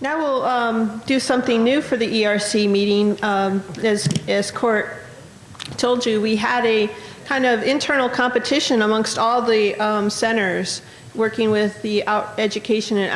Now we'll do something new for the ERC meeting. As Court told you, we had a kind of internal competition amongst all the centers working with the education and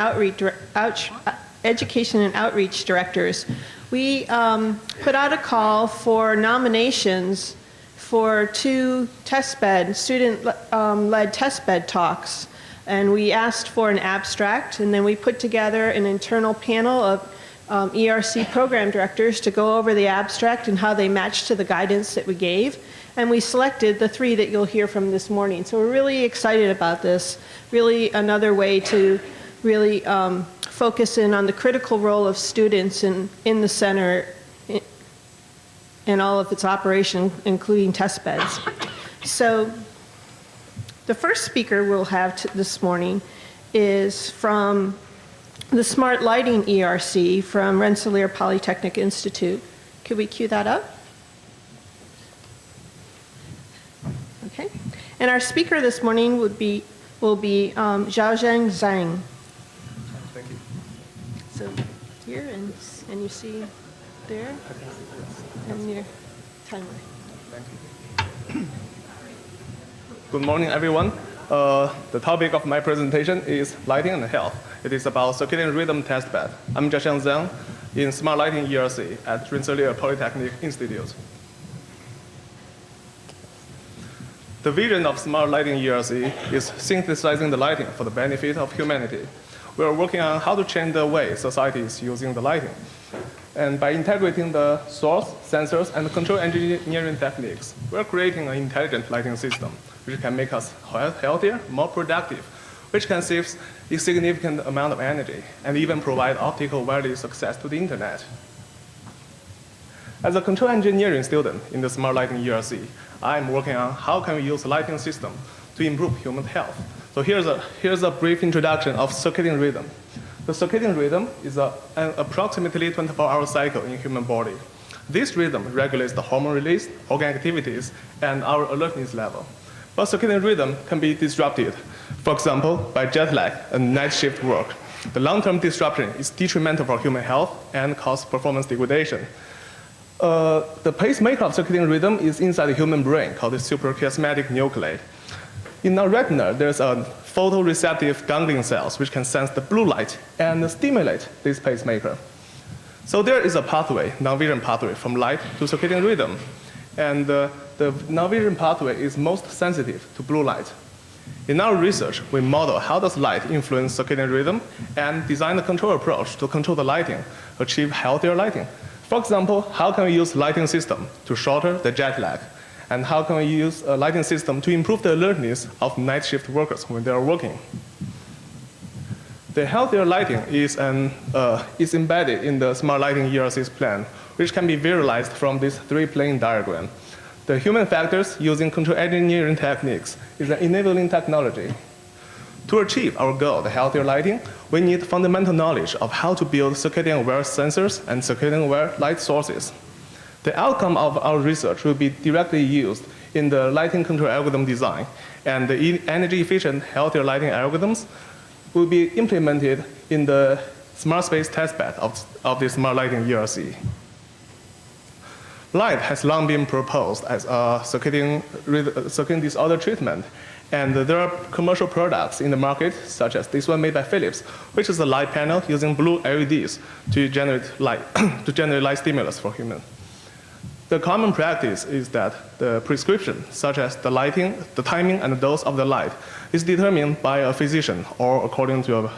outreach directors. We put out a call for nominations for 2 Testbed, student-led Testbed talks. And we asked for an abstract, and then we put together an internal panel of ERC program directors to go over the abstract and how they match to the guidance that we gave. And we selected the 3 that you'll hear from this morning. So we're really excited about this. Really another way to really focus in on the critical role of students in the center in all of its operation, including test beds. So the first speaker we'll have this morning is from the Smart Lighting ERC from Rensselaer Polytechnic Institute. Could we cue that up? Okay. And our speaker this morning will be Xiaozhang Zhang. Thank you. So here, and you see there, and your timer. Thank you. Good morning, everyone. The topic of my presentation is lighting and health. It is about circadian rhythm testbed. I'm Xiaozhang Zhang in Smart Lighting ERC at Rensselaer Polytechnic Institute. The vision of Smart Lighting ERC is synthesizing the lighting for the benefit of humanity. We are working on how to change the way society is using the lighting. And by integrating the source, sensors, and control engineering techniques, we're creating an intelligent lighting system which can make us healthier, more productive, which can save a significant amount of energy, and even provide optical wireless access to the internet. As a control engineering student in the Smart Lighting ERC, I'm working on how can we use the lighting system to improve human health. So here's a brief introduction of circadian rhythm. The circadian rhythm is an approximately 24-hour cycle in human body. This rhythm regulates the hormone release, organ activities, and our alertness level. But circadian rhythm can be disrupted, for example, by jet lag and night shift work. The long-term disruption is detrimental for human health and causes performance degradation. The pacemaker of circadian rhythm is inside the human brain called the suprachiasmatic nuclei. In our retina, there's a photoreceptive ganglion cells which can sense the blue light and stimulate this pacemaker. So there is a pathway, non-vision pathway, from light to circadian rhythm. And the non-vision pathway is most sensitive to blue light. In our research, we model how does light influence circadian rhythm and design a control approach to control the lighting, achieve healthier lighting. For example, how can we use lighting system to shorter the jet lag? And how can we use a lighting system to improve the alertness of night shift workers when they are working? The healthier lighting is embedded in the Smart Lighting ERC's plan, which can be visualized from this 3-plane diagram. The human factors using control engineering techniques is an enabling technology. To achieve our goal, the healthier lighting, we need fundamental knowledge of how to build circadian-aware sensors and circadian-aware light sources. The outcome of our research will be directly used in the lighting control algorithm design, and the energy-efficient, healthier lighting algorithms will be implemented in the smart space testbed of the Smart Lighting ERC. Light has long been proposed as a circadian disorder treatment, and there are commercial products in the market, such as this one made by Philips, which is a light panel using blue LEDs to generate light, light stimulus for humans. The common practice is that the prescription, such as the lighting, the timing, and the dose of the light, is determined by a physician or according to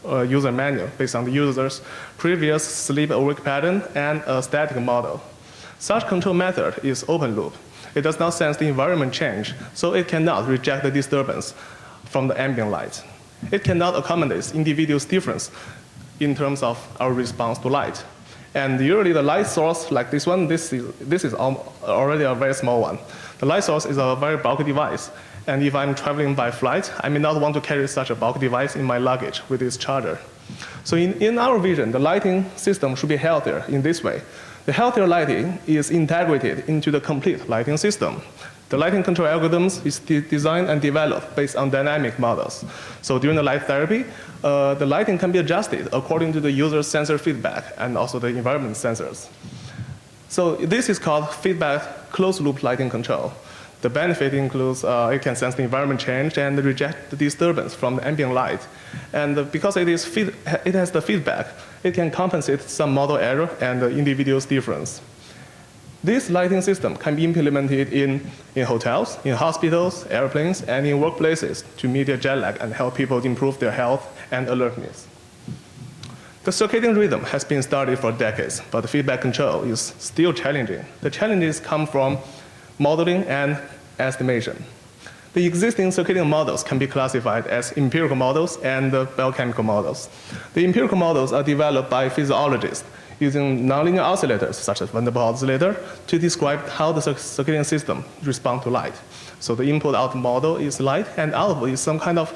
a user manual based on the user's previous sleep-awake pattern and a static model. Such control method is open loop. It does not sense the environment change, so it cannot reject the disturbance from the ambient light. It cannot accommodate individuals' difference in terms of our response to light. And usually the light source, like this one, this is already a very small one. The light source is a very bulky device. And if I'm traveling by flight, I may not want to carry such a bulky device in my luggage with its charger. So in our vision, the lighting system should be healthier in this way. The healthier lighting is integrated into the complete lighting system. The lighting control algorithms is designed and developed based on dynamic models. So during the light therapy, the lighting can be adjusted according to the user's sensor feedback and also the environment sensors. So this is called feedback closed-loop lighting control. The benefit includes it can sense the environment change and reject the disturbance from the ambient light. And because it has the feedback, it can compensate some model error and the individual's difference. This lighting system can be implemented in hotels, in hospitals, airplanes, and in workplaces to mitigate jet lag and help people improve their health and alertness. The circadian rhythm has been studied for decades, but the feedback control is still challenging. The challenges come from modeling and estimation. The existing circadian models can be classified as empirical models and biochemical models. The empirical models are developed by physiologists using nonlinear oscillators, such as Van der Waals oscillator, to describe how the circadian system responds to light. So the input-output model is light, and output is some kind of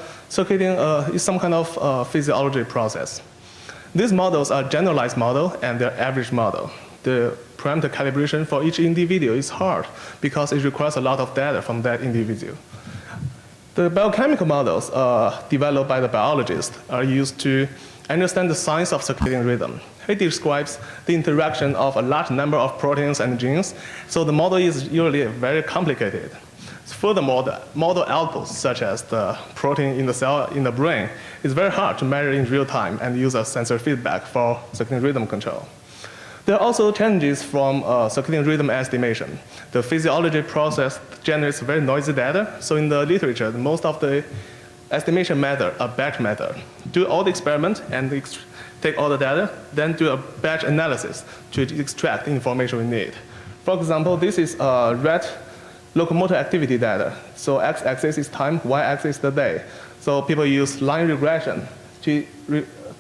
physiology process. These models are generalized model and they're average model. The parameter calibration for each individual is hard because it requires a lot of data from that individual. The biochemical models developed by the biologists are used to understand the science of circadian rhythm. It describes the interaction of a large number of proteins and genes, so the model is usually very complicated. Furthermore, the model outputs, such as the protein in the cell in the brain, is very hard to measure in real time and use as sensor feedback for circadian rhythm control. There are also challenges from circadian rhythm estimation. The physiology process generates very noisy data, so in the literature, most of the estimation method are batch method. Do all the experiment and take all the data, then do a batch analysis to extract the information we need. For example, this is rat locomotor activity data. So x-axis is time, y-axis is the day. So people use line regression to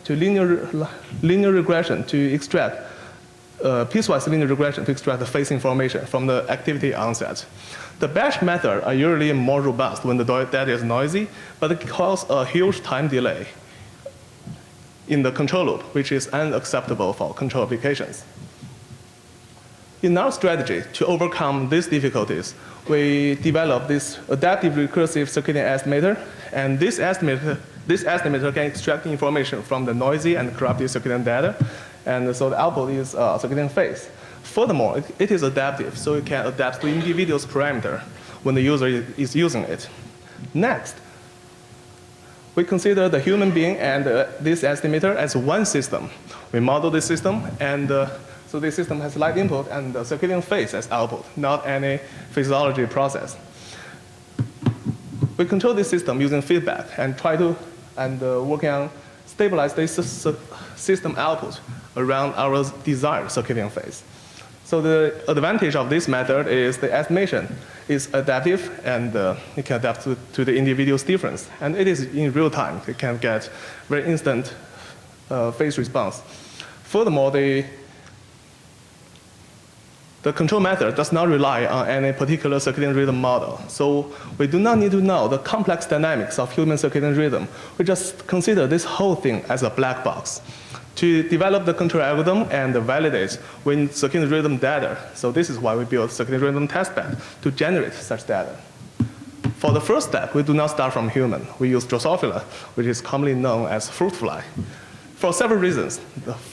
linear regression to extract piecewise linear regression to extract the phase information from the activity onset. The batch method are usually more robust when the data is noisy, but it causes a huge time delay in the control loop, which is unacceptable for control applications. In our strategy to overcome these difficulties, we developed this adaptive recursive circadian estimator, and this estimator can extract information from the noisy and corrupted circadian data, and so the output is circadian phase. Furthermore, it is adaptive, so it can adapt to individual's parameter when the user is using it. Next, we consider the human being and this estimator as one system. We model this system, and so this system has light input and the circadian phase as output, not any physiology process. We control this system using feedback and working on stabilize this system output around our desired circadian phase. So the advantage of this method is the estimation is adaptive, and it can adapt to the individual's difference. And it is in real time. It can get very instant phase response. Furthermore, the control method does not rely on any particular circadian rhythm model. So we do not need to know the complex dynamics of human circadian rhythm. We just consider this whole thing as a black box to develop the control algorithm and validate when circadian rhythm data. So this is why we built circadian rhythm testbed to generate such data. For the first step, we do not start from human. We use Drosophila, which is commonly known as fruit fly. For several reasons.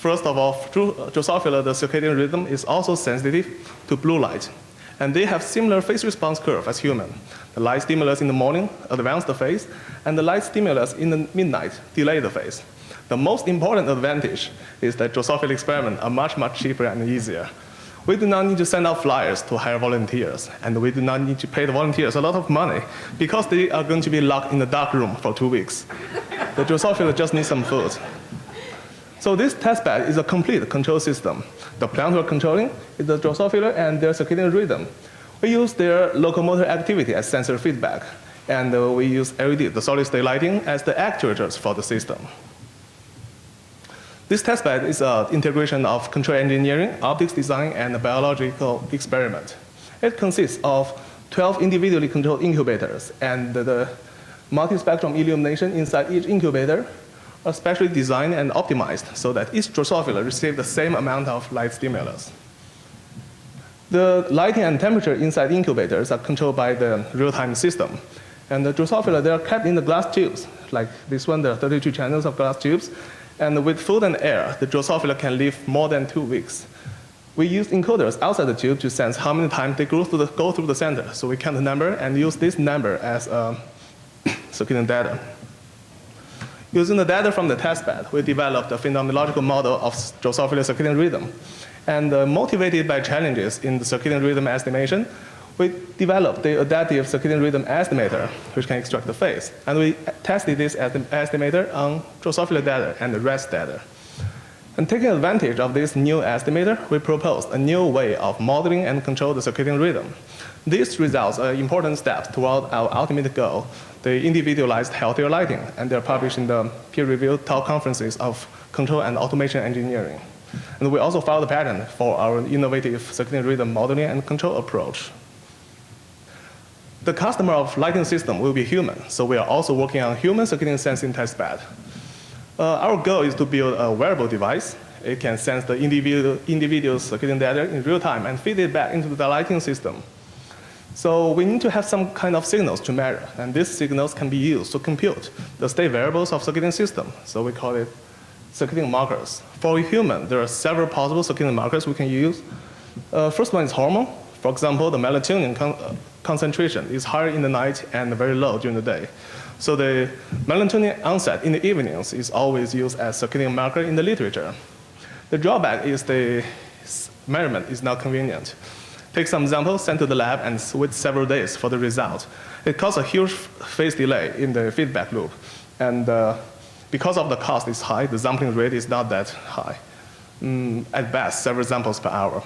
First of all, through Drosophila, the circadian rhythm is also sensitive to blue light. And they have similar phase response curve as human. The light stimulus in the morning advance the phase, and the light stimulus in the midnight delay the phase. The most important advantage is that Drosophila experiments are much, much cheaper and easier. We do not need to send out flyers to hire volunteers, and we do not need to pay the volunteers a lot of money because they are going to be locked in the dark room for 2 weeks. The Drosophila just need some food. So this testbed is a complete control system. The plant we're controlling is the Drosophila and their circadian rhythm. We use their locomotor activity as sensor feedback, and we use LED, the solid-state lighting, as the actuators for the system. This testbed is an integration of control engineering, optics design, and a biological experiment. It consists of 12 individually controlled incubators, and the multi-spectrum illumination inside each incubator are specially designed and optimized so that each Drosophila receives the same amount of light stimulus. The lighting and temperature inside incubators are controlled by the real-time system. And the Drosophila, they are kept in the glass tubes. Like this one, there are 32 channels of glass tubes. And with food and air, the Drosophila can live more than 2 weeks. We use encoders outside the tube to sense how many times they go through the center. So we count the number and use this number as circadian data. Using the data from the testbed, we developed a phenomenological model of Drosophila circadian rhythm. And motivated by challenges in the circadian rhythm estimation, we developed the adaptive circadian rhythm estimator, which can extract the phase. And we tested this estimator on Drosophila data and the rest data. And taking advantage of this new estimator, we proposed a new way of modeling and control the circadian rhythm. These results are important steps toward our ultimate goal, the individualized healthier lighting, and they're published in the peer-reviewed top conferences of control and automation engineering. And we also filed a patent for our innovative circadian rhythm modeling and control approach. The customer of lighting system will be human, so we are also working on human circadian sensing testbed. Our goal is to build a wearable device. It can sense the individual circadian data in real time and feed it back into the lighting system. So we need to have some kind of signals to measure, and these signals can be used to compute the state variables of circadian system. So we call it circadian markers. For a human, there are several possible circadian markers we can use. First one is hormone. For example, the melatonin concentration is higher in the night and very low during the day. So the melatonin onset in the evenings is always used as circadian marker in the literature. The drawback is the measurement is not convenient. Take some samples, send to the lab, and wait several days for the result. It causes a huge phase delay in the feedback loop. And because of the cost is high, the sampling rate is not that high. At best, several samples per hour.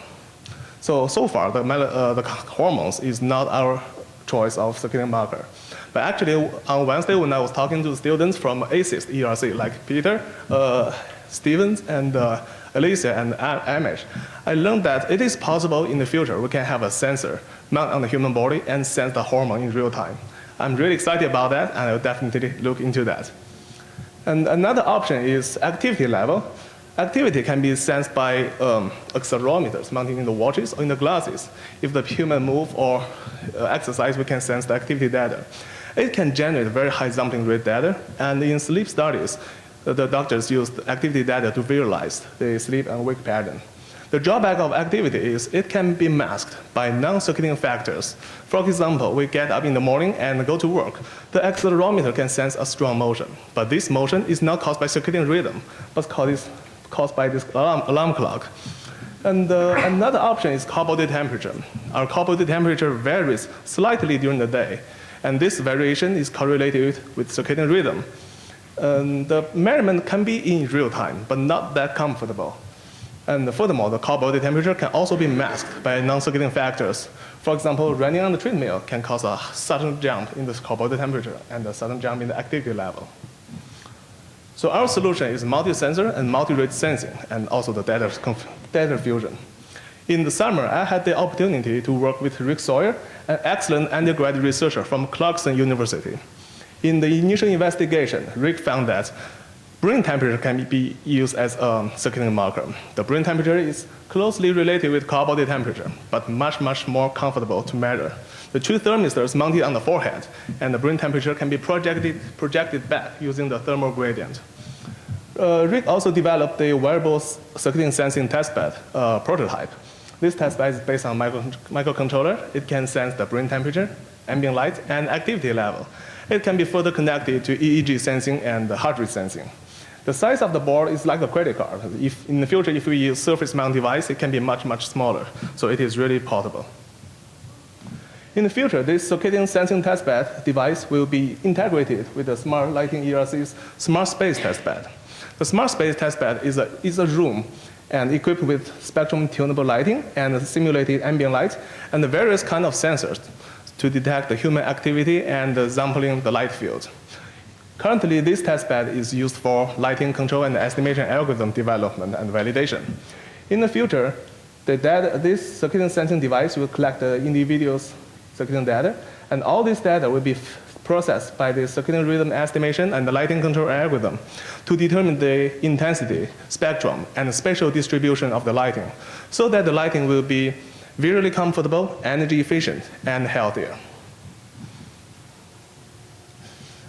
So far, the hormones is not our choice of circadian marker. But actually, on Wednesday, when I was talking to students from ACES ERC, like Peter, Stevens, and Alicia, and Amish, I learned that it is possible in the future we can have a sensor mount on the human body and sense the hormone in real time. I'm really excited about that, and I'll definitely look into that. And another option is activity level. Activity can be sensed by accelerometers mounted in the watches or in the glasses. If the human move or exercise, we can sense the activity data. It can generate very high sampling rate data, and in sleep studies, the doctors use the activity data to visualize the sleep and wake pattern. The drawback of activity is it can be masked by non-circadian factors. For example, we get up in the morning and go to work. The accelerometer can sense a strong motion, but this motion is not caused by circadian rhythm, but caused by this alarm clock. And another option is core body temperature. Our core body temperature varies slightly during the day, and this variation is correlated with circadian rhythm. The measurement can be in real time, but not that comfortable. And furthermore, the core body temperature can also be masked by non-circadian factors. For example, running on the treadmill can cause a sudden jump in the core body temperature and a sudden jump in the activity level. So our solution is multi-sensor and multi-rate sensing, and also the data fusion. In the summer, I had the opportunity to work with Rick Sawyer, an excellent undergraduate researcher from Clarkson University. In the initial investigation, Rick found that brain temperature can be used as a circadian marker. The brain temperature is closely related with core body temperature, but much, much more comfortable to measure. The two thermistors mounted on the forehead, and the brain temperature can be projected back using the thermal gradient. Rick also developed the wearable circadian sensing testbed prototype. This testbed is based on microcontroller. It can sense the brain temperature, ambient light, and activity level. It can be further connected to EEG sensing and heart rate sensing. The size of the board is like a credit card. In the future, if we use surface mount device, it can be much, much smaller. So it is really portable. In the future, this circadian sensing testbed device will be integrated with the Smart Lighting ERC's Smart Space testbed. The Smart Space testbed is a room and equipped with spectrum tunable lighting and simulated ambient light and the various kinds of sensors to detect the human activity and sampling the light field. Currently, this testbed is used for lighting control and estimation algorithm development and validation. In the future, this circadian sensing device will collect the individual's circadian data, and all this data will be processed by the circadian rhythm estimation and the lighting control algorithm to determine the intensity, spectrum, and spatial distribution of the lighting, so that the lighting will be visually comfortable, energy efficient, and healthier.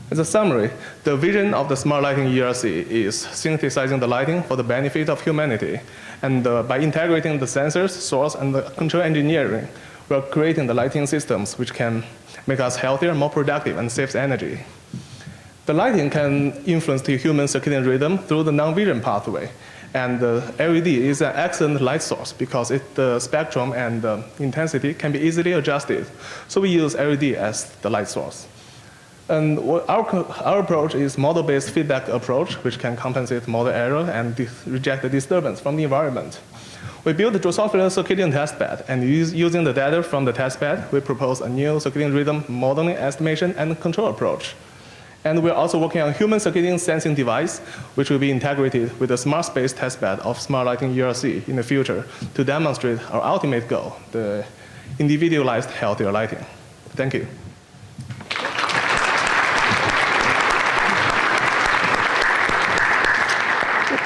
As a summary, the vision of the smart lighting ERC is synthesizing the lighting for the benefit of humanity. And by integrating the sensors, source, and the control engineering, we're creating the lighting systems which can make us healthier, more productive, and saves energy. The lighting can influence the human circadian rhythm through the non-vision pathway. And the LED is an excellent light source because the spectrum and the intensity can be easily adjusted. So we use LED as the light source. And our approach is model-based feedback approach, which can compensate model error and reject the disturbance from the environment. We built the Drosophila circadian testbed, and using the data from the testbed, we propose a new circadian rhythm modeling, estimation, and control approach. And we're also working on human circadian sensing device, which will be integrated with the smart space testbed of smart lighting ERC in the future to demonstrate our ultimate goal, the individualized healthier lighting. Thank you.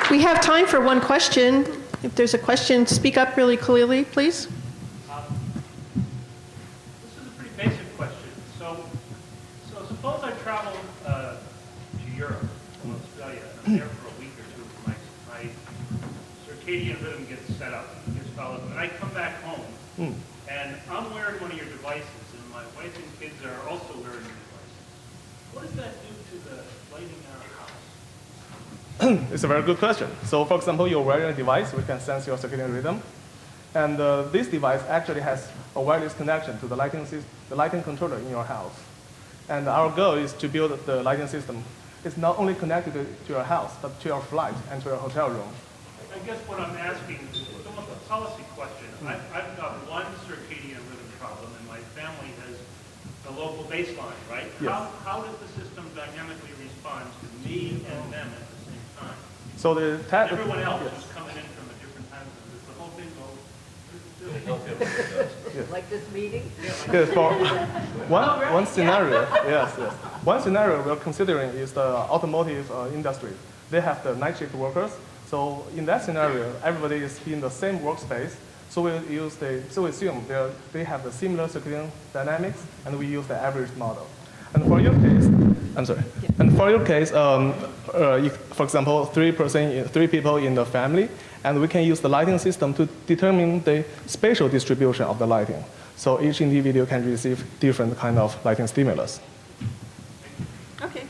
We have time for one question. If there's a question, speak up really clearly, please. This is a pretty basic question. So suppose I travel to Europe from Australia, and I'm there for a week or two. My circadian rhythm gets set up, gets followed, and I come back home, and I'm wearing one of your devices, and my wife and kids are also wearing your devices. What does that do to the lighting in our house? It's a very good question. So for example, you're wearing a device which can sense your circadian rhythm. And this device actually has a wireless connection to the lighting controller in your house. And our goal is to build the lighting system. It's not only connected to your house, but to your flight and to your hotel room. I guess what I'm asking is almost a policy question. I've got one circadian rhythm problem, and my family has the local baseline, right? Yes. How does the system dynamically respond to me and them at the same time? So Everyone else is coming in from a different time zone. Does the whole thing go? Like this meeting? Yes, for one scenario, yes. One scenario we're considering is the automotive industry. They have the night shift workers. So in that scenario, everybody is in the same workspace. So we assume they have the similar circadian dynamics, and we use the average model. And for your case, And for your case, for example, three people in the family, and we can use the lighting system to determine the spatial distribution of the lighting. So each individual can receive different kind of lighting stimulus. Okay,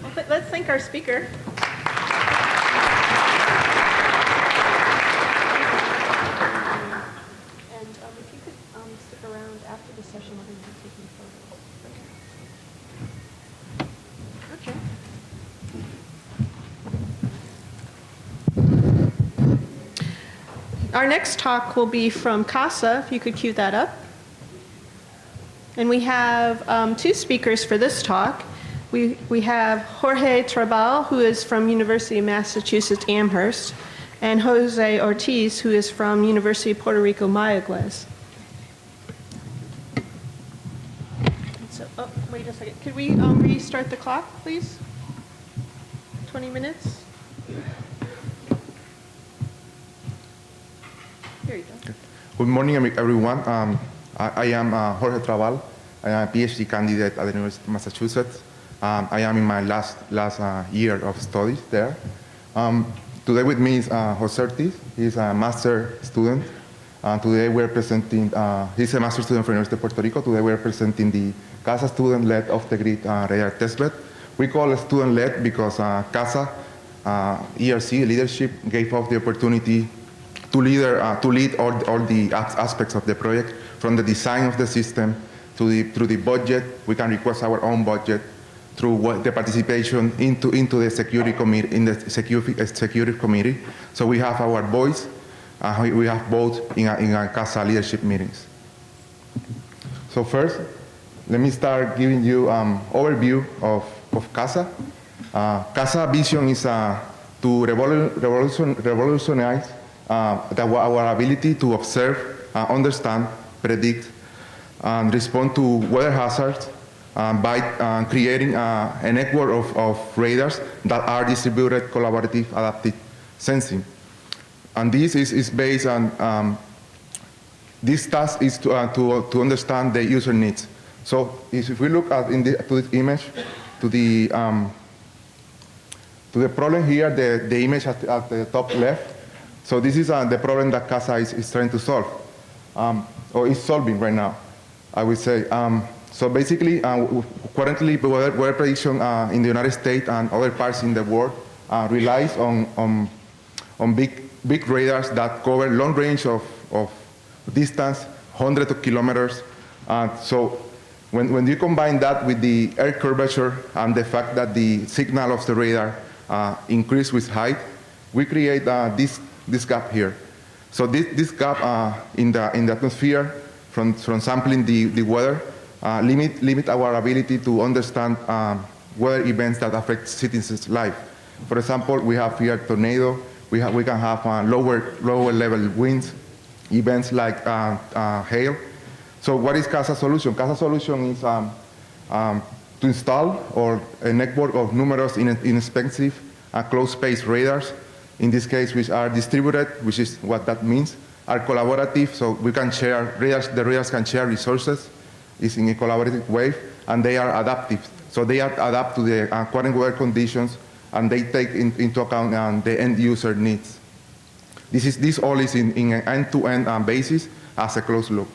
well, let's thank our speaker. And if you could stick around after the session, we're going to be taking photos. Okay. Our next talk will be from CASA, if you could cue that up. And we have two speakers for this talk. We have Jorge Trabal, who is from University of Massachusetts Amherst, and Jose Ortiz, who is from University of Puerto Rico Mayagüez. So, oh, wait a second. Could we restart the clock, please? 20 minutes? Here you go. Good morning, everyone. I am Jorge Trabal. I am a PhD candidate at the University of Massachusetts. I am in my last year of studies there. Today with me is Jose Ortiz. He's a master student. Today we're presenting, he's a master student from the University of Puerto Rico. Today we're presenting the CASA student-led off-the-grid radar testbed. We call it student-led because CASA ERC leadership gave us the opportunity to lead all the aspects of the project, from the design of the system through the budget. We can request our own budget through the participation into the security committee, in the security committee. So we have our voice. We have votes in our CASA leadership meetings. So first, let me start giving you overview of CASA. CASA vision is to revolutionize our ability to observe, understand, predict, and respond to weather hazards by creating a network of radars that are distributed, collaborative, adaptive sensing. And this is based on this task is to understand the user needs. So if we look at to this image, to the problem here, the image at the top left. So this is the problem that CASA is trying to solve, or is solving right now, I would say. So basically, currently, weather prediction in the United States and other parts in the world relies on big radars that cover long range of distance, hundreds of kilometers. So when you combine that with the air curvature and the fact that the signal of the radar increase with height, we create this gap here. So this gap in the atmosphere from sampling the weather limit our ability to understand weather events that affect citizens' life. For example, we have here tornado. We can have lower level winds, events like hail. So what is CASA solution? CASA solution is to install or a network of numerous inexpensive closed space radars, in this case which are distributed, which is what that means, are collaborative, so we can share, the radars can share resources, is in a collaborative way, and they are adaptive. So they adapt to the current weather conditions, and they take into account the end user needs. This all is in an end-to-end basis as a closed loop.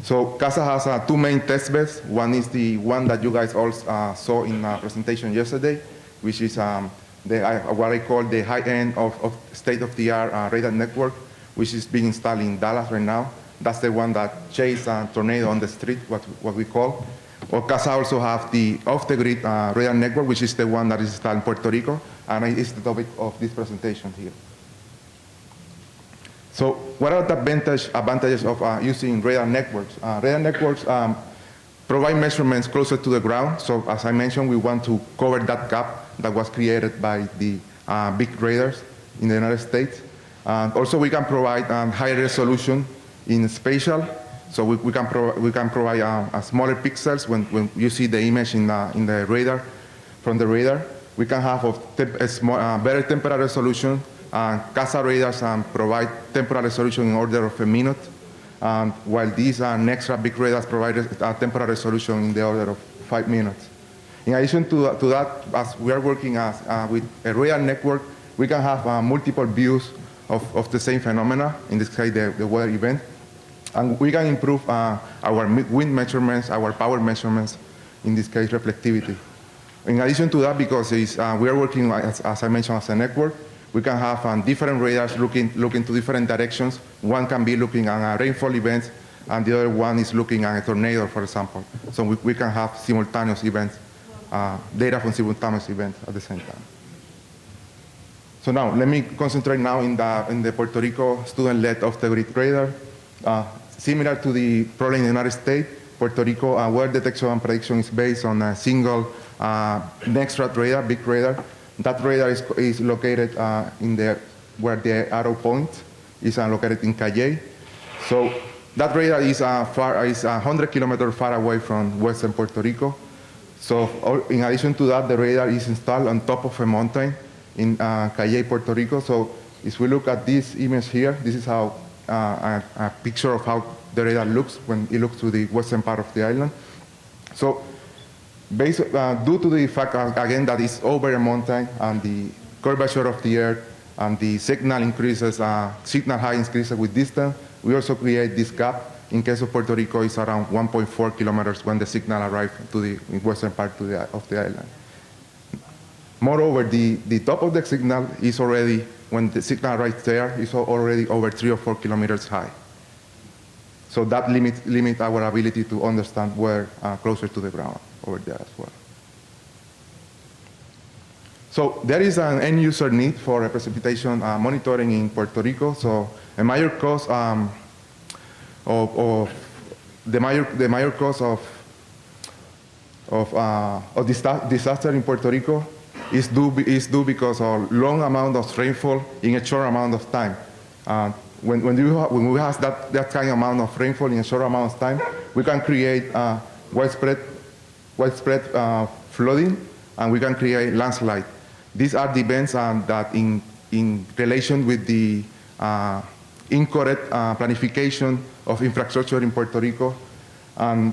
So CASA has two main test beds. One is the one that you guys all saw in a presentation yesterday, which is what I call the high-end of state-of-the-art radar network, which is being installed in Dallas right now. That's the one that chases a tornado on the street, what we call. Or CASA also have the off-the-grid radar network, which is the one that is installed in Puerto Rico, and it's the topic of this presentation here. So what are the advantages of using radar networks? Radar networks provide measurements closer to the ground. So as I mentioned, we want to cover that gap that was created by the big radars in the United States. Also, we can provide higher resolution in spatial. So we can provide smaller pixels when you see the image in the radar, from the radar. We can have better temporal resolution. CASA radars provide temporal resolution in order of a minute, while these Nextra big radars provide a temporal resolution in the order of 5 minutes. In addition to that, as we are working with a radar network, we can have multiple views of the same phenomena, in this case the weather event. And we can improve our wind measurements, our power measurements, in this case reflectivity. In addition to that, because we are working, as I mentioned, as a network, we can have different radars looking to different directions. One can be looking at rainfall events, and the other one is looking at a tornado, for example. So we can have simultaneous events, data from simultaneous events at the same time. So now, let me concentrate now in the Puerto Rico student-led off-the-grid radar. Similar to the problem in the United States, Puerto Rico weather detection and prediction is based on a single Nextra radar, big radar. That radar is located where the arrow point is located in Cayey. So that radar is 100 kilometers far away from western Puerto Rico. So in addition to that, the radar is installed on top of a mountain in Cayey, Puerto Rico. So if we look at this image here, this is how a picture of how the radar looks when it looks to the western part of the island. So due to the fact, again, that it's over a mountain and the curvature of the earth and the signal increases, signal height increases with distance, we also create this gap. In case of Puerto Rico, it's around 1.4 kilometers when the signal arrives to the western part of the island. Moreover, the top of the signal is already, when the signal arrives there, is already over 3 or 4 kilometers high. So that limits our ability to understand where closer to the ground over there as well. So there is an end user need for a precipitation monitoring in Puerto Rico. So a major cause of disaster in Puerto Rico is due because of long amount of rainfall in a short amount of time. When we have that kind of amount of rainfall in a short amount of time, we can create widespread flooding, and we can create landslide. These are the events that in relation with the incorrect planification of infrastructure in Puerto Rico, and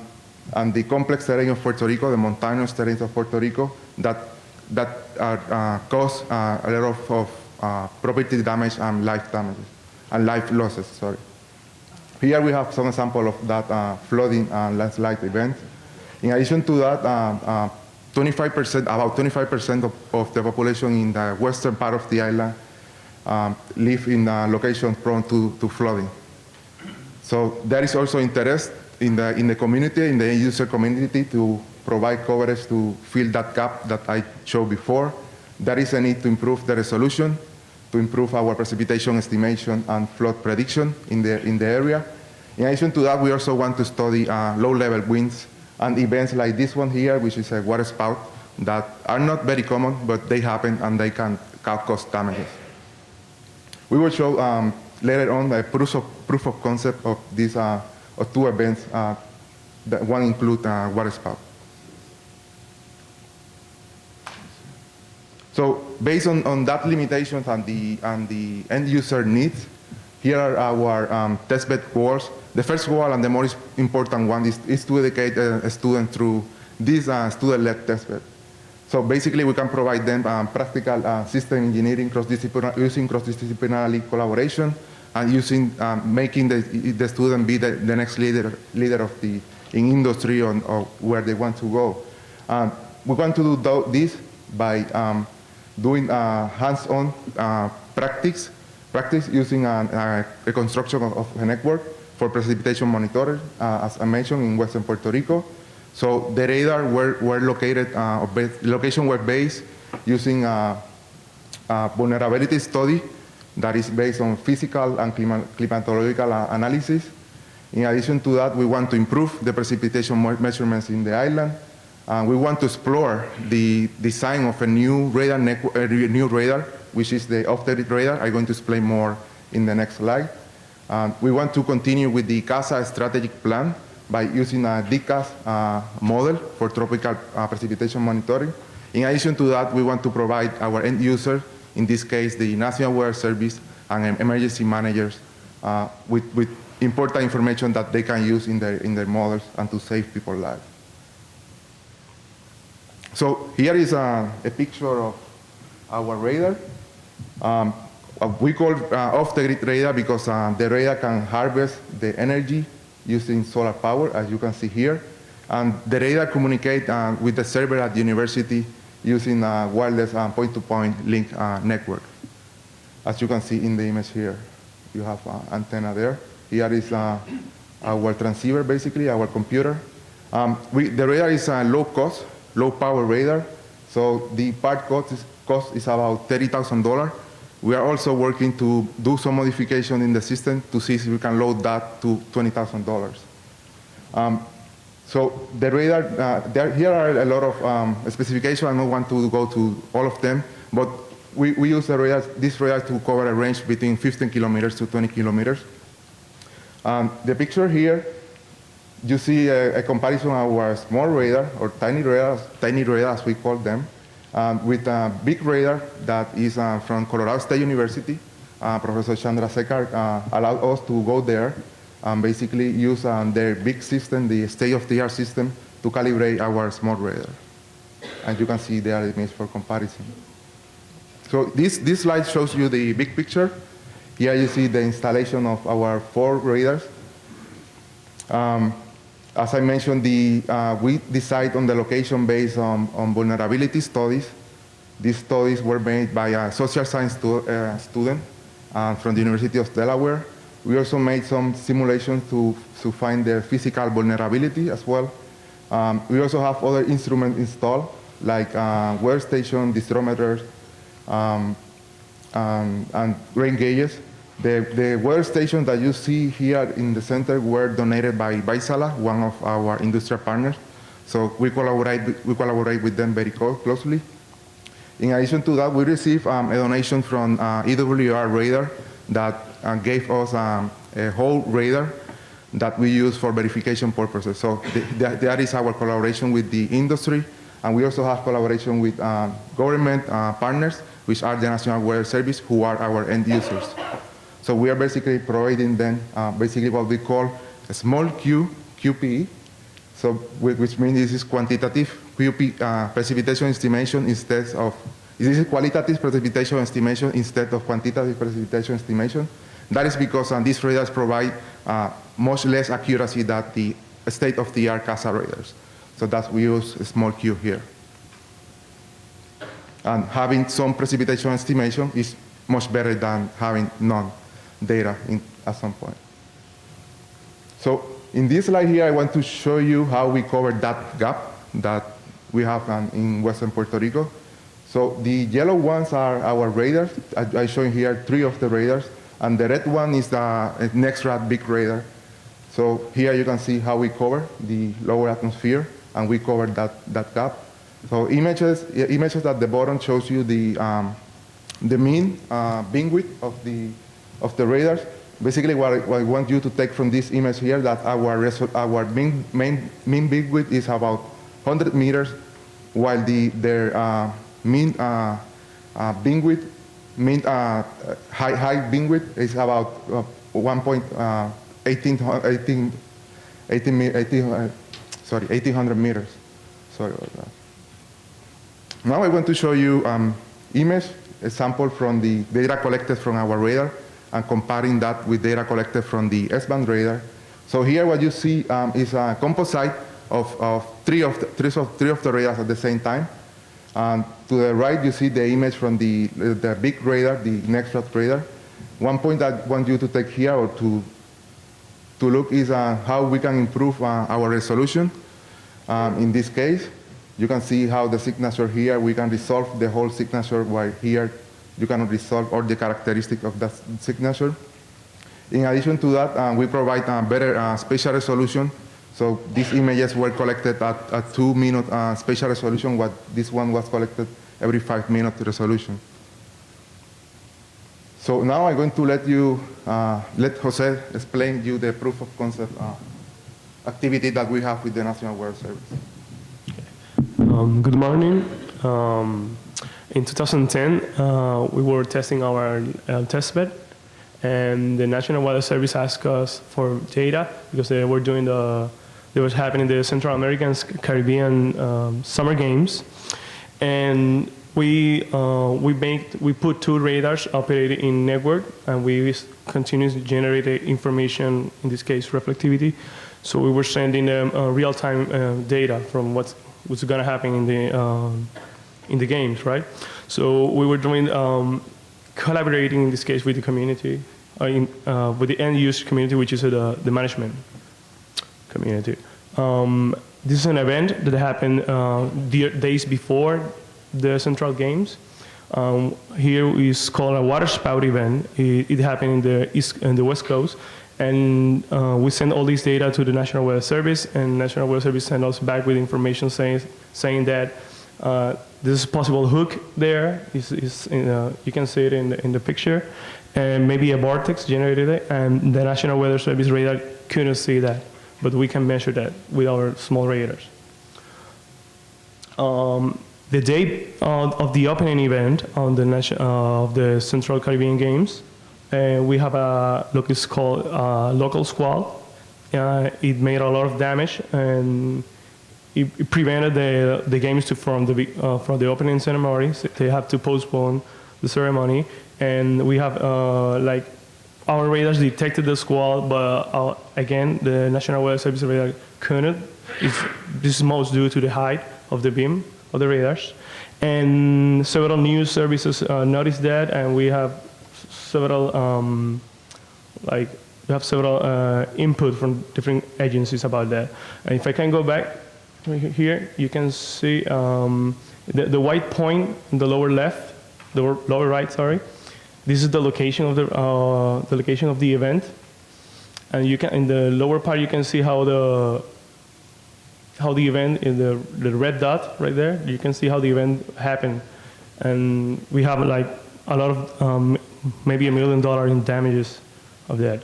the complex terrain of Puerto Rico, the mountainous terrains of Puerto Rico, that cause a lot of property damage and life damages, and life losses, sorry. Here we have some example of that flooding and landslide event. In addition to that, about 25% of the population in the western part of the island live in locations prone to flooding. So there is also interest in the community, in the end user community, to provide coverage to fill that gap that I showed before. There is a need to improve the resolution, to improve our precipitation estimation and flood prediction in the area. In addition to that, we also want to study low-level winds and events like this one here, which is a water spout, that are not very common, but they happen and they can cause damages. We will show later on a proof of concept of these of two events. That one include water spout. So based on that limitations and the end user needs, here are our testbed goals. The first goal and the most important one is to educate a student through this student-led testbed. So basically, we can provide them practical system engineering using cross-disciplinary collaboration and using making the student be the next leader in industry or where they want to go. We want to do this by doing hands-on practice using a construction of a network for precipitation monitoring, as I mentioned, in Western Puerto Rico. So the radar were located, location were based using a vulnerability study that is based on physical and climatological analysis. In addition to that, we want to improve the precipitation measurements in the island. We want to explore the design of a new radar network, new radar, which is the off-the-grid radar. I'm going to explain more in the next slide. We want to continue with the CASA strategic plan by using a DCAS model for tropical precipitation monitoring. In addition to that, we want to provide our end users, in this case the National Weather Service and emergency managers, with important information that they can use in their models and to save people's lives. So here is a picture of our radar. We call off-the-grid radar because the radar can harvest the energy using solar power, as you can see here. And the radar communicates with the server at the university using a wireless point-to-point link network. As you can see in the image here, you have an antenna there. Here is our transceiver, basically, our computer. The radar is a low-cost, low-power radar. So the part cost is about $30,000. We are also working to do some modification in the system to see if we can load that to $20,000. So the radar, here are a lot of specifications. I don't want to go to all of them, but we use this radar to cover a range between 15 kilometers to 20 kilometers. The picture here, you see a comparison of our small radar, or tiny radar as we call them, with a big radar that is from Colorado State University. Professor Chandrasekhar allowed us to go there and basically use their big system, the state-of-the-art system, to calibrate our small radar. And you can see there the image for comparison. So this slide shows you the big picture. Here you see the installation of our 4 radars. As I mentioned, we decide on the location based on vulnerability studies. These studies were made by a social science student from the University of Delaware. We also made some simulations to find the physical vulnerability as well. We also have other instruments installed, like weather station, distrometers, and rain gauges. The weather stations that you see here in the center were donated by Vaisala, one of our industrial partners. So we collaborate with them very closely. In addition to that, we received a donation from EWR Radar that gave us a whole radar that we use for verification purposes. So that is our collaboration with the industry, and we also have collaboration with government partners, which are the National Weather Service, who are our end users. So we are basically providing them basically what we call a small QPE, so which means this is quantitative precipitation estimation instead of, this is qualitative precipitation estimation instead of quantitative precipitation estimation. That is because these radars provide much less accuracy than the state-of-the-art CASA radars. So that's we use a small Q here. And having some precipitation estimation is much better than having none data at some point. So in this slide here, I want to show you how we cover that gap that we have in Western Puerto Rico. So the yellow ones are our radars. I show you here 3 of the radars. And the red one is the NextRad big radar. So here you can see how we cover the lower atmosphere, and we cover that gap. So images at the bottom shows you the mean beam width of the radars. Basically, what I want you to take from this image here, that our mean beam width is about 100 meters, while their mean beam width, high beam width is about 1,800 meters. Sorry about that. Now I want to show you image, a sample from the data collected from our radar, and comparing that with data collected from the S-band radar. So here what you see is a composite of three of the radars at the same time. And to the right, you see the image from the big radar, the NextRad radar. One point I want you to take here or to look is how we can improve our resolution. In this case, you can see how the signature here, we can resolve the whole signature, while here you cannot resolve all the characteristics of that signature. In addition to that, we provide better spatial resolution. So these images were collected at a 2-minute spatial resolution, while this one was collected every 5-minute resolution. So now I'm going to let Jose explain you the proof of concept activity that we have with the National Weather Service. Good morning. In 2010, we were testing our testbed, and the National Weather Service asked us for data because they were doing there was happening the Central American Caribbean summer games, and we put 2 radars operating in network, and we continuously generated information, in this case reflectivity. So we were sending them real-time data from what's going to happen in the games, right? So we were doing collaborating in this case with the community, with the end-user community, which is the management community. This is an event that happened days before the Central Games. Here is called a water spout event. It happened in the West Coast, and we send all this data to the National Weather Service, and National Weather Service sent us back with information saying that this is a possible hook there. You can see it in the picture, and maybe a vortex generated it, and the National Weather Service radar couldn't see that, but we can measure that with our small radars. The day of the opening event on of the Central Caribbean Games, we have look, it's called local squall. It made a lot of damage, and it prevented the games from the opening ceremony. So they have to postpone the ceremony, and we have like our radars detected the squall, but again the National Weather Service radar couldn't. This is most due to the height of the beam of the radars, and several news services noticed that, and we have several input from different agencies about that. And if I can go back here, you can see the white point in the lower left, the lower right, sorry. This is the location of the event, and you can in the lower part you can see how the event in the red dot right there. You can see how the event happened, and we have like a lot of maybe $1 million in damages of that.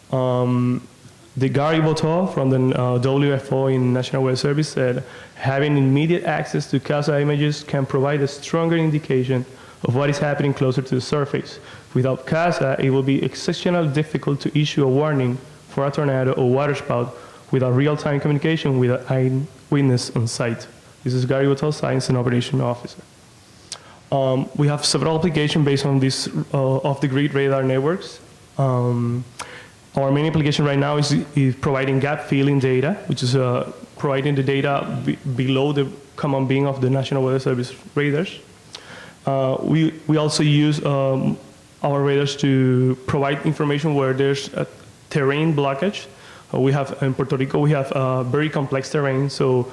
The Gary Boteau from the WFO in National Weather Service said, having immediate access to CASA images can provide a stronger indication of what is happening closer to the surface. Without CASA, it will be exceptionally difficult to issue a warning for a tornado or waterspout without real-time communication with an eyewitness on site. This is Gary Wattell, Science and Operation Officer. We have several applications based on these off-the-grid radar networks. Our main application right now is providing gap-filling data, which is providing the data below the common beam of the National Weather Service radars. We also use our radars to provide information where there's a terrain blockage. In Puerto Rico, we have very complex terrain, so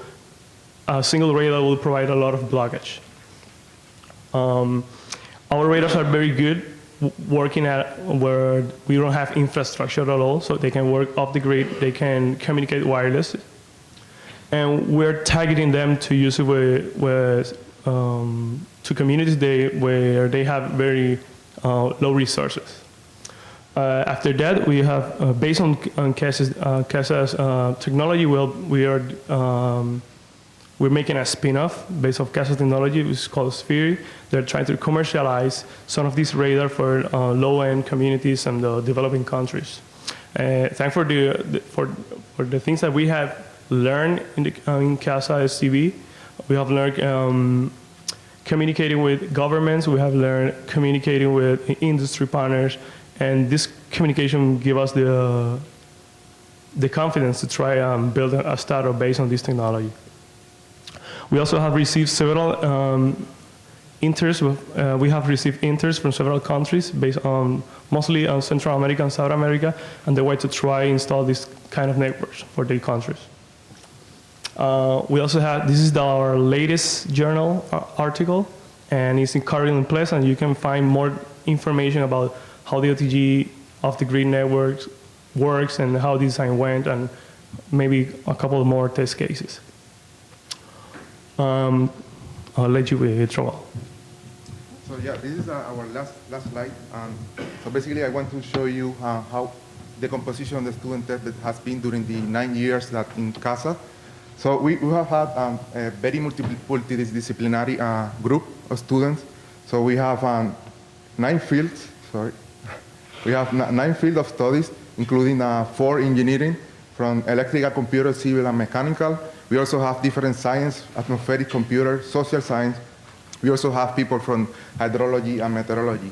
a single radar will provide a lot of blockage. Our radars are very good working at where we don't have infrastructure at all, so they can work off the grid, they can communicate wireless. And we're targeting them to use it to communities where they have very low resources. After that, we have, based on CASA's technology, we're making a spin-off based on CASA technology, which is called Sphere. They're trying to commercialize some of these radar for low-end communities and developing countries. Thanks for the things that we have learned in CASA STV. We have learned communicating with governments. We have learned communicating with industry partners, and this communication gives us the confidence to try and build a startup based on this technology. We also have received several interest. We have received interest from several countries based on mostly on Central America and South America, and they want to try install this kind of networks for their countries. We also have, this is our latest journal article, and it's currently in place, and you can find more information about how the OTG off-the-grid networks works and how design went, and maybe a couple more test cases. I'll let you Trawal. So yeah, this is our last slide. So basically, I want to show you how the composition of the student test that has been during the 9 years that in CASA. So we have had a very multidisciplinary group of students. So we have 9 fields. Sorry, we have 9 fields of studies, including 4 engineering, from electrical, computer, civil, and mechanical. We also have different science, atmospheric, computer, social science. We also have people from hydrology and meteorology.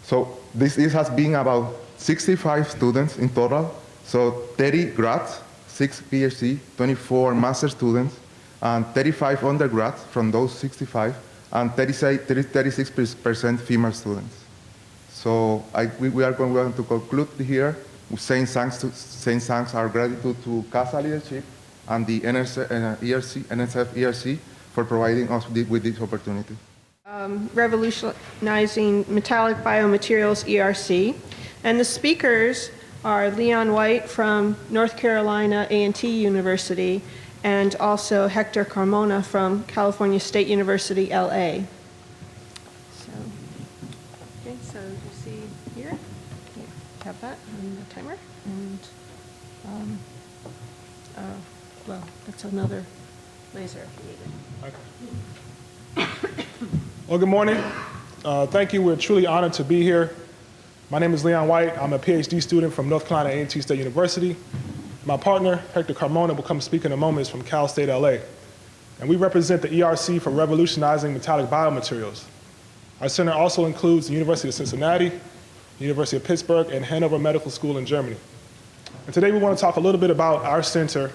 So this has been about 65 students in total. So 30 grads, 6 PhD, 24 master students, and 35 undergrads from those 65, and 36% female students. So we are going to conclude here with saying thanks our gratitude to CASA leadership and the NSF ERC for providing us with this opportunity. Revolutionizing Metallic Biomaterials ERC. And the speakers are Leon White from North Carolina A&T University, and also Hector Carmona from California State University, LA. So you see here, you have that on the timer, and well, that's another laser if you need it. Well, good morning. Thank you. We're truly honored to be here. My name is Leon White. I'm a PhD student from North Carolina A&T State University. My partner, Hector Carmona, will come speak in a moment, is from Cal State LA. And we represent the ERC for revolutionizing metallic biomaterials. Our center also includes the University of Cincinnati, University of Pittsburgh, and Hanover Medical School in Germany. And today we want to talk a little bit about our center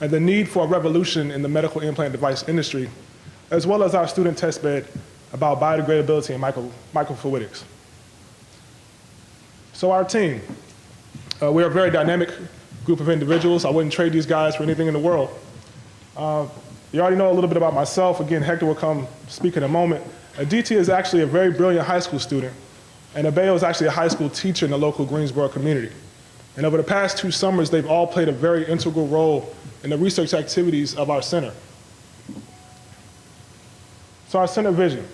and the need for a revolution in the medical implant device industry, as well as our student test bed about biodegradability and microfluidics. So our team, we're a very dynamic group of individuals. I wouldn't trade these guys for anything in the world. You already know a little bit about myself. Again, Hector will come speak in a moment. Aditya is actually a very brilliant high school student, and Abeo is actually a high school teacher in the local Greensboro community. And over the past 2 summers, they've all played a very integral role in the research activities of our center. So our center vision.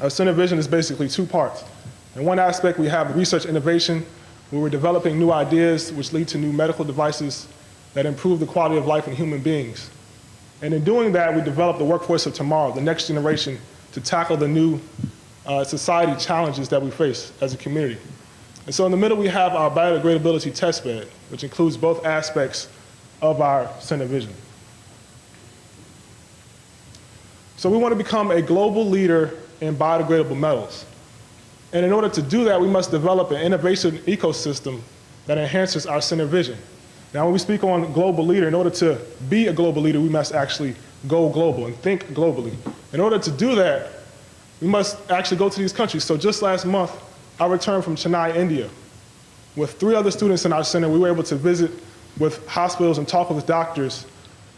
Our center vision is basically 2 parts. In one aspect, we have research innovation, where we're developing new ideas which lead to new medical devices that improve the quality of life in human beings. And in doing that, we develop the workforce of tomorrow, the next generation to tackle the new society challenges that we face as a community. And so in the middle, we have our biodegradability test bed, which includes both aspects of our center vision. So we want to become a global leader in biodegradable metals. And in order to do that, we must develop an innovation ecosystem that enhances our center vision. Now, when we speak on global leader, in order to be a global leader, we must actually go global and think globally. In order to do that, we must actually go to these countries. So just last month, I returned from Chennai, India. With 3 other students in our center, we were able to visit with hospitals and talk with doctors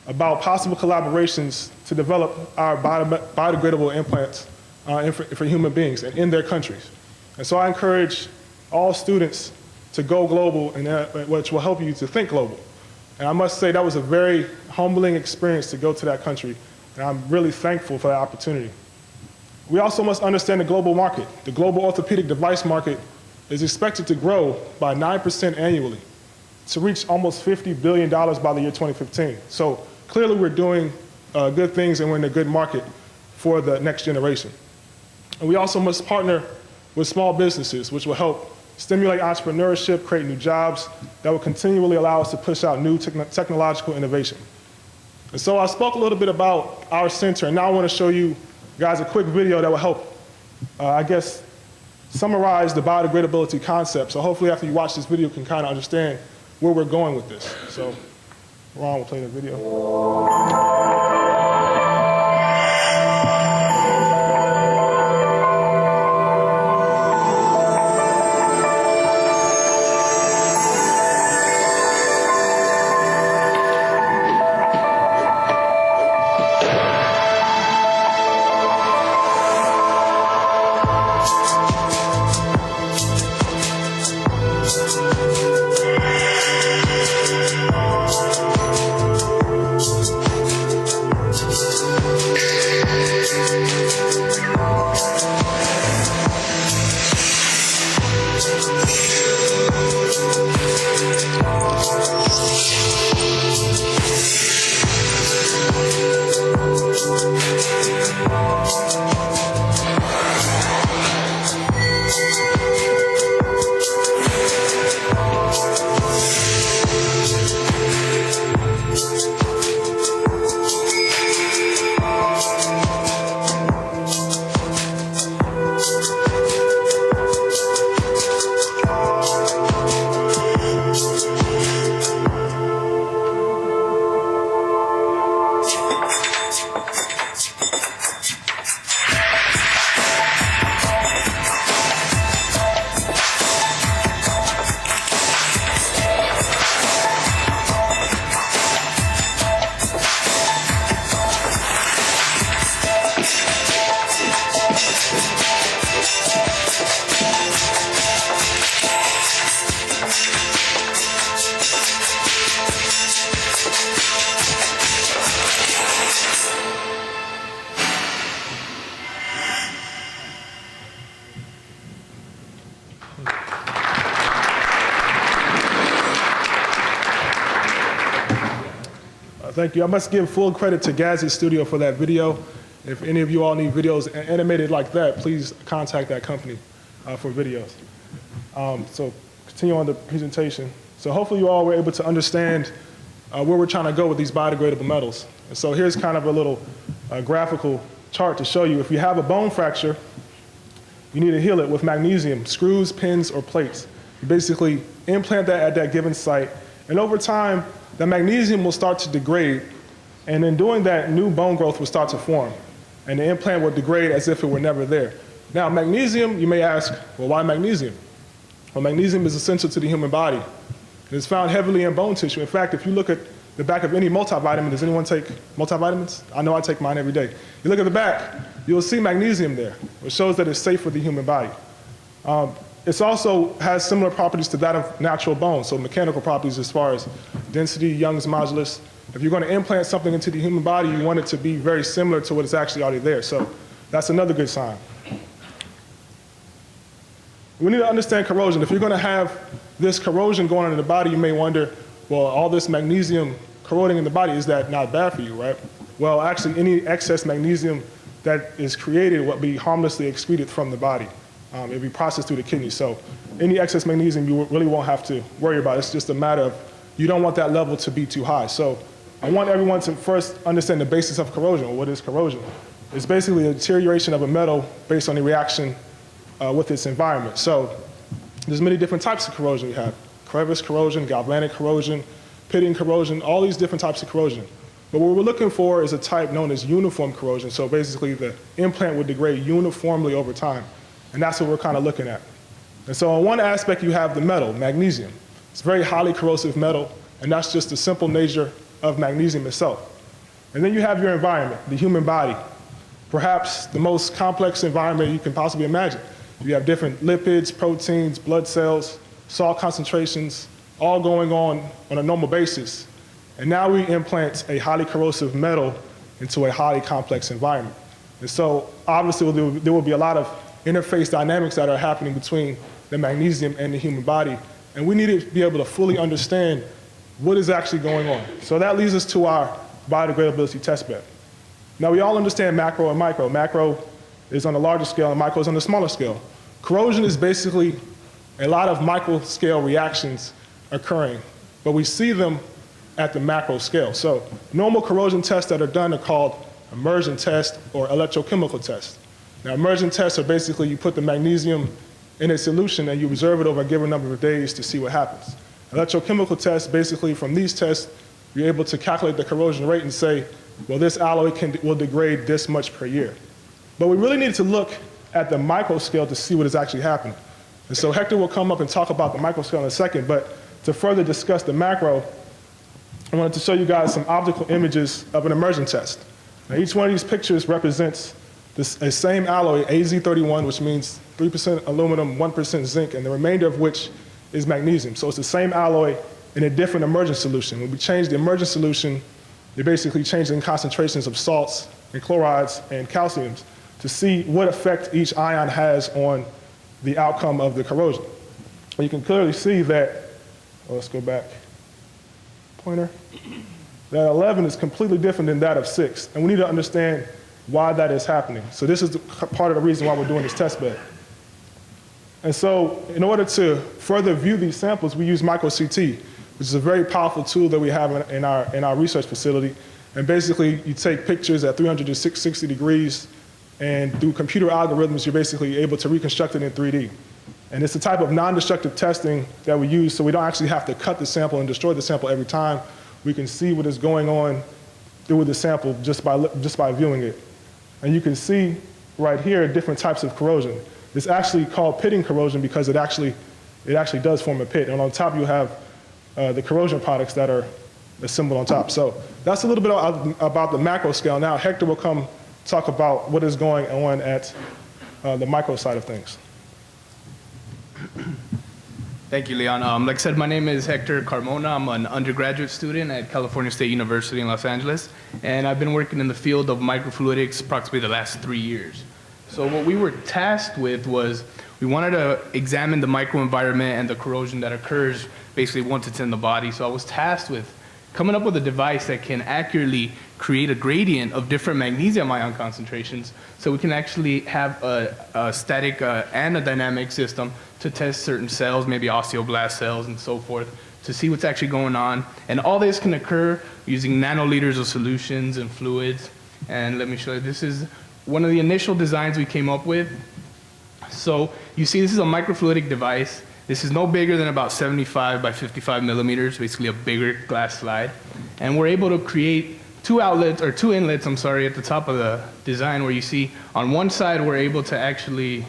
about possible collaborations to develop our biodegradable implants for human beings and in their countries. And so I encourage all students to go global, which will help you to think global. And I must say that was a very humbling experience to go to that country, and I'm really thankful for that opportunity. We also must understand the global market. The global orthopedic device market is expected to grow by 9% annually to reach almost $50 billion by the year 2015. So clearly we're doing good things and we're in a good market for the next generation. And we also must partner with small businesses, which will help stimulate entrepreneurship, create new jobs that will continually allow us to push out new technological innovation. And so I spoke a little bit about our center, and now I want to show you guys a quick video that will help, I guess, summarize the biodegradability concept. So hopefully after you watch this video, you can kind of understand where we're going with this. So Ron will play the video. Thank you. I must give full credit to Gazzy Studio for that video. If any of you all need videos animated like that, please contact that company for videos. So continue on the presentation. So hopefully you all were able to understand where we're trying to go with these biodegradable metals. And so here's kind of a little graphical chart to show you. If you have a bone fracture, you need to heal it with magnesium, screws, pins, or plates. You basically implant that at that given site, and over time, the magnesium will start to degrade, and in doing that, new bone growth will start to form, and the implant will degrade as if it were never there. Now, magnesium, you may ask, well, why magnesium? Well, magnesium is essential to the human body. It is found heavily in bone tissue. In fact, if you look at the back of any multivitamin, does anyone take multivitamins? I know I take mine every day. You look at the back, you'll see magnesium there, which shows that it's safe for the human body. It also has similar properties to that of natural bone, so mechanical properties as far as density, Young's modulus. If you're going to implant something into the human body, you want it to be very similar to what is actually already there. So that's another good sign. We need to understand corrosion. If you're going to have this corrosion going on in the body, you may wonder, well, all this magnesium corroding in the body, is that not bad for you, right? Well, actually, any excess magnesium that is created will be harmlessly excreted from the body. It'll be processed through the kidneys. So any excess magnesium you really won't have to worry about. It's just a matter of you don't want that level to be too high. So I want everyone to first understand the basis of corrosion, or what is corrosion. It's basically a deterioration of a metal based on the reaction with its environment. So there's many different types of corrosion. We have crevice corrosion, galvanic corrosion, pitting corrosion, all these different types of corrosion. But what we're looking for is a type known as uniform corrosion. So basically the implant would degrade uniformly over time. And that's what we're kind of looking at. And so on one aspect you have the metal, magnesium. It's a very highly corrosive metal, and that's just the simple nature of magnesium itself. And then you have your environment, the human body. Perhaps the most complex environment you can possibly imagine. You have different lipids, proteins, blood cells, salt concentrations, all going on a normal basis. And now we implant a highly corrosive metal into a highly complex environment. And so obviously there will be a lot of interface dynamics that are happening between the magnesium and the human body. And we need to be able to fully understand what is actually going on. So that leads us to our biodegradability test bed. Now we all understand macro and micro. Macro is on the larger scale and micro is on the smaller scale. Corrosion is basically a lot of micro scale reactions occurring, but we see them at the macro scale. So normal corrosion tests that are done are called immersion tests or electrochemical tests. Now immersion tests are basically you put the magnesium in a solution and you observe it over a given number of days to see what happens. Electrochemical tests, basically from these tests, you're able to calculate the corrosion rate and say, well, this alloy will degrade this much per year. But we really need to look at the micro scale to see what is actually happening. And so Hector will come up and talk about the micro scale in a second, but to further discuss the macro, I wanted to show you guys some optical images of an immersion test. Now each one of these pictures represents a same alloy, AZ31, which means 3% aluminum, 1% zinc, and the remainder of which is magnesium. So it's the same alloy in a different immersion solution. When we change the immersion solution, they basically change in concentrations of salts and chlorides and calciums to see what effect each ion has on the outcome of the corrosion. And you can clearly see that, let's go back, pointer, that 11 is completely different than that of 6. And we need to understand why that is happening. So this is part of the reason why we're doing this test bed. And so in order to further view these samples, we use micro-CT, which is a very powerful tool that we have in our research facility. And basically, you take pictures at 360 degrees, and through computer algorithms, you're basically able to reconstruct it in 3D. And it's the type of non-destructive testing that we use, so we don't actually have to cut the sample and destroy the sample every time. We can see what is going on through the sample just by viewing it. And you can see right here different types of corrosion. It's actually called pitting corrosion because it actually does form a pit. And on top you have the corrosion products that are assembled on top. So that's a little bit about the macro scale. Now Hector will come talk about what is going on at the micro side of things. Thank you, Leon. Like I said, my name is Hector Carmona. I'm an undergraduate student at California State University in Los Angeles, and I've been working in the field of microfluidics approximately the last 3 years. So what we were tasked with was we wanted to examine the microenvironment and the corrosion that occurs basically once it's in the body. So I was tasked with coming up with a device that can accurately create a gradient of different magnesium ion concentrations so we can actually have a static and a dynamic system to test certain cells, maybe osteoblast cells and so forth, to see what's actually going on. And all this can occur using nanoliters of solutions and fluids. And let me show you, this is one of the initial designs we came up with. So you see this is a microfluidic device. This is no bigger than about 75 by 55 millimeters, basically a bigger glass slide. And we're able to create two inlets, at the top of the design where you see on one side we're able to actually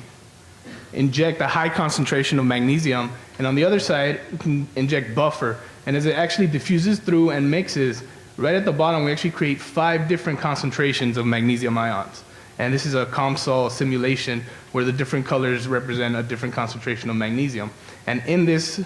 inject a high concentration of magnesium, and on the other side we can inject buffer. And as it actually diffuses through and mixes, right at the bottom we actually create 5 different concentrations of magnesium ions. And this is a COMSOL simulation where the different colors represent a different concentration of magnesium. And in this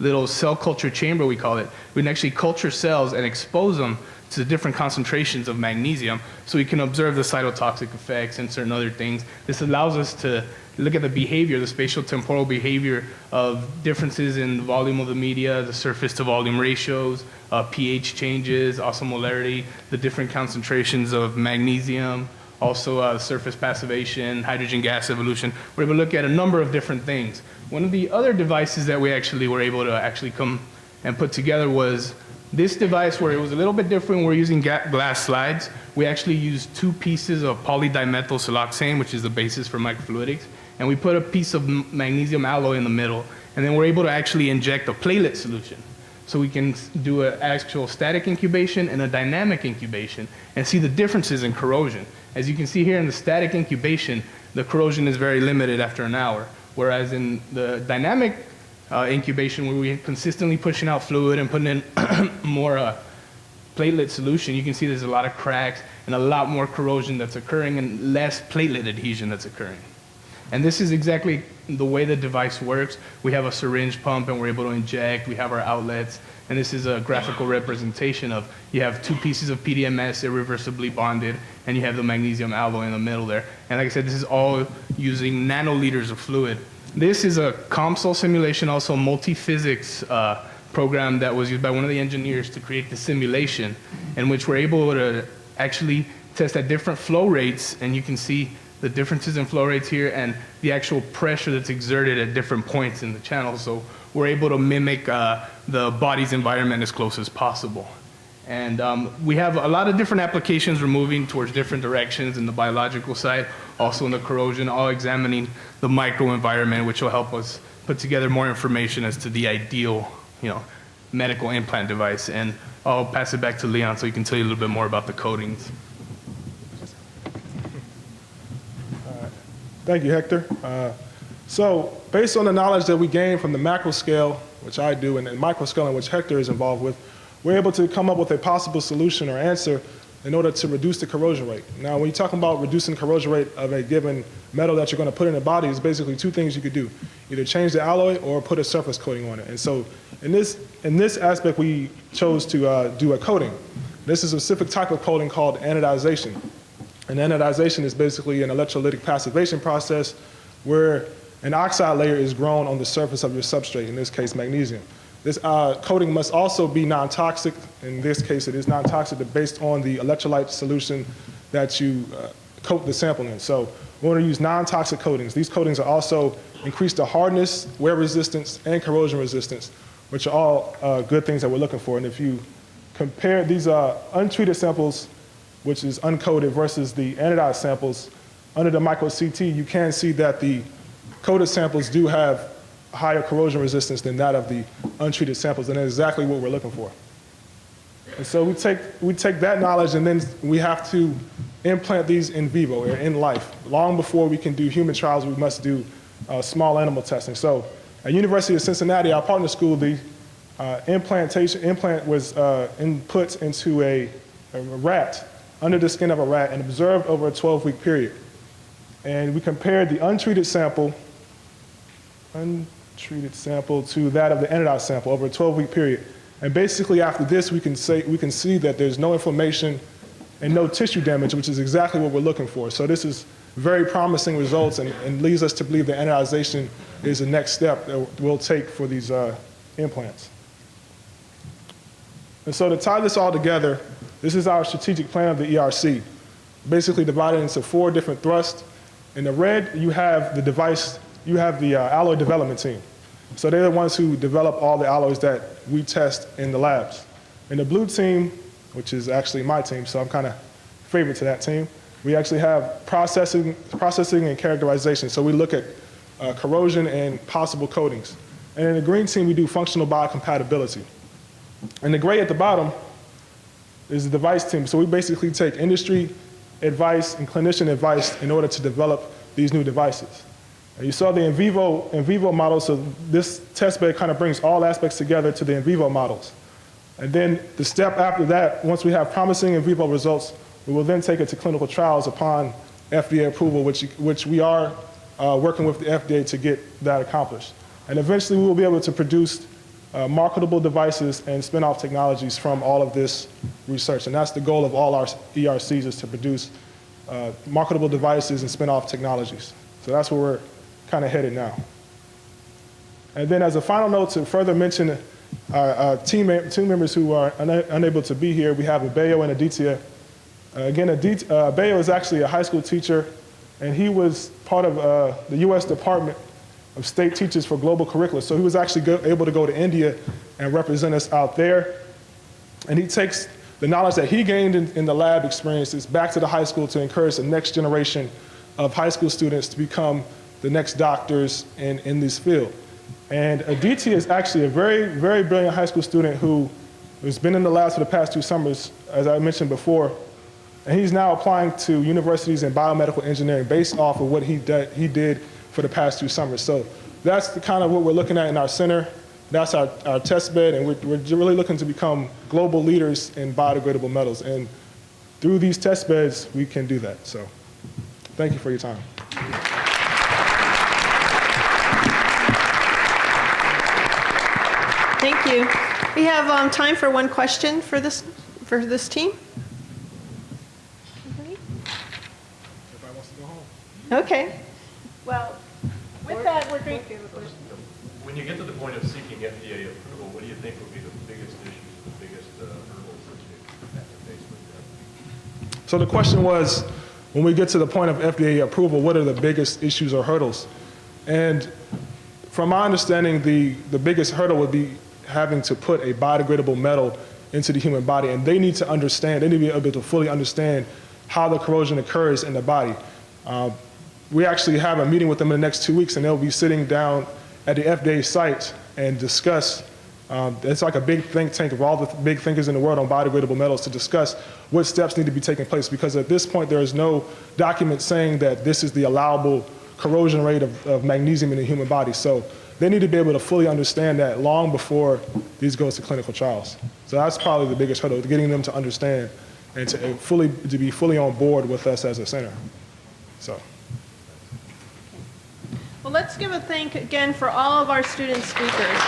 little cell culture chamber, we call it, we can actually culture cells and expose them to the different concentrations of magnesium so we can observe the cytotoxic effects and certain other things. This allows us to look at the behavior, the spatial temporal behavior of differences in the volume of the media, the surface to volume ratios, pH changes, osmolarity, the different concentrations of magnesium, also surface passivation, hydrogen gas evolution. We're able to look at a number of different things. One of the other devices that we actually were able to come and put together was this device, where it was a little bit different. We're using glass slides. We actually used 2 pieces of polydimethyl siloxane, which is the basis for microfluidics, and we put a piece of magnesium alloy in the middle, and then we're able to actually inject a platelet solution. So we can do an actual static incubation and a dynamic incubation and see the differences in corrosion. As you can see here in the static incubation, the corrosion is very limited after an hour, whereas in the dynamic incubation, where we're consistently pushing out fluid and putting in more platelet solution, you can see there's a lot of cracks and a lot more corrosion that's occurring and less platelet adhesion that's occurring. And this is exactly the way the device works. We have a syringe pump and we're able to inject. We have our outlets. And this is a graphical representation of, you have 2 pieces of PDMS irreversibly bonded, and you have the magnesium alloy in the middle there. And like I said, this is all using nanoliters of fluid. This is a COMSOL simulation, also multi-physics program that was used by one of the engineers to create the simulation, in which we're able to actually test at different flow rates, and you can see the differences in flow rates here and the pressure that's exerted at different points in the channel. So we're able to mimic the body's environment as close as possible. And we have a lot of different applications. We're moving towards different directions in the biological side, also in the corrosion, all examining the microenvironment, which will help us put together more information as to the ideal, medical implant device. And I'll pass it back to Leon so he can tell you a little bit more about the coatings. Thank you, Hector. So based on the knowledge that we gain from the macro scale, which I do, and the micro scale in which Hector is involved with, we're able to come up with a possible solution or answer in order to reduce the corrosion rate. Now, when you're talking about reducing the corrosion rate of a given metal that you're going to put in the body, it's basically 2 things you could do. Either change the alloy or put a surface coating on it. And so in this aspect, we chose to do a coating. This is a specific type of coating called anodization. And anodization is basically an electrolytic passivation process where an oxide layer is grown on the surface of your substrate, in this case magnesium. This coating must also be non-toxic. In this case, it is non-toxic based on the electrolyte solution that you coat the sample in. So we want to use non-toxic coatings. These coatings are also increase the hardness, wear resistance, and corrosion resistance, which are all good things that we're looking for. And if you compare these untreated samples, which is uncoated, versus the anodized samples, under the micro CT, you can see that the coated samples do have higher corrosion resistance than that of the untreated samples, and that's exactly what we're looking for. And so we take that knowledge, and then we have to implant these in vivo, or in life. Long before we can do human trials, we must do small animal testing. So at University of Cincinnati, our partner school, the implant was put into a rat, under the skin of a rat, and observed over a 12-week period. And we compared the untreated sample to that of the anodized sample over a 12-week period. And basically after this, we can see that there's no inflammation and no tissue damage, which is exactly what we're looking for. So this is very promising results, and leads us to believe that anodization is the next step that we'll take for these implants. And so to tie this all together, this is our strategic plan of the ERC, basically divided into 4 different thrusts. In the red, you have the device, you have the alloy development team. So they're the ones who develop all the alloys that we test in the labs. In the blue team, which is actually my team, so I'm kind of favorite to that team, we actually have processing and characterization. So we look at corrosion and possible coatings. And in the green team, we do functional biocompatibility. And the gray at the bottom is the device team. So we basically take industry advice and clinician advice in order to develop these new devices. And you saw the in vivo model, so this test bed kind of brings all aspects together to the in vivo models. And then the step after that, once we have promising in vivo results, we will then take it to clinical trials upon FDA approval, which we are working with the FDA to get that accomplished. And eventually we will be able to produce marketable devices and spin-off technologies from all of this research. And that's the goal of all our ERCs, is to produce marketable devices and spin-off technologies. So that's where we're kind of headed now. And then as a final note, to further mention team members who are unable to be here, we have Abeyo and Aditya. Again, Bayo is actually a high school teacher, and he was part of the U.S. Department of State Teachers for Global Curricula. So he was actually able to go to India and represent us out there. And he takes the knowledge that he gained in the lab experiences back to the high school to encourage the next generation of high school students to become the next doctors in this field. And Aditi is actually a very, very brilliant high school student who has been in the labs for the past 2 summers, as I mentioned before. And he's now applying to universities in biomedical engineering based off of what he did for the past 2 summers. So that's the kind of what we're looking at in our center. That's our test bed, and we're really looking to become global leaders in biodegradable metals. And through these test beds, we can do that. So thank you for your time. Thank you. We have time for one question for this team. Everybody wants to go home. Okay. Well, with that, we're going. When you get to the point of seeking FDA approval, what do you think will be the biggest issues, the biggest hurdles that you have to face with that? So the question was, when we get to the point of FDA approval, what are the biggest issues or hurdles? And from my understanding, the biggest hurdle would be having to put a biodegradable metal into the human body. And they need to understand, they need to be able to fully understand how the corrosion occurs in the body. We actually have a meeting with them in the next 2 weeks, and they'll be sitting down at the FDA site and discuss. It's like a big think tank of all the big thinkers in the world on biodegradable metals to discuss what steps need to be taking place, because at this point there is no document saying that this is the allowable corrosion rate of magnesium in the human body. So they need to be able to fully understand that long before these goes to clinical trials. So that's probably the biggest hurdle, getting them to understand and to be fully on board with us as a center. So. Well, let's give a thank again for all of our student speakers.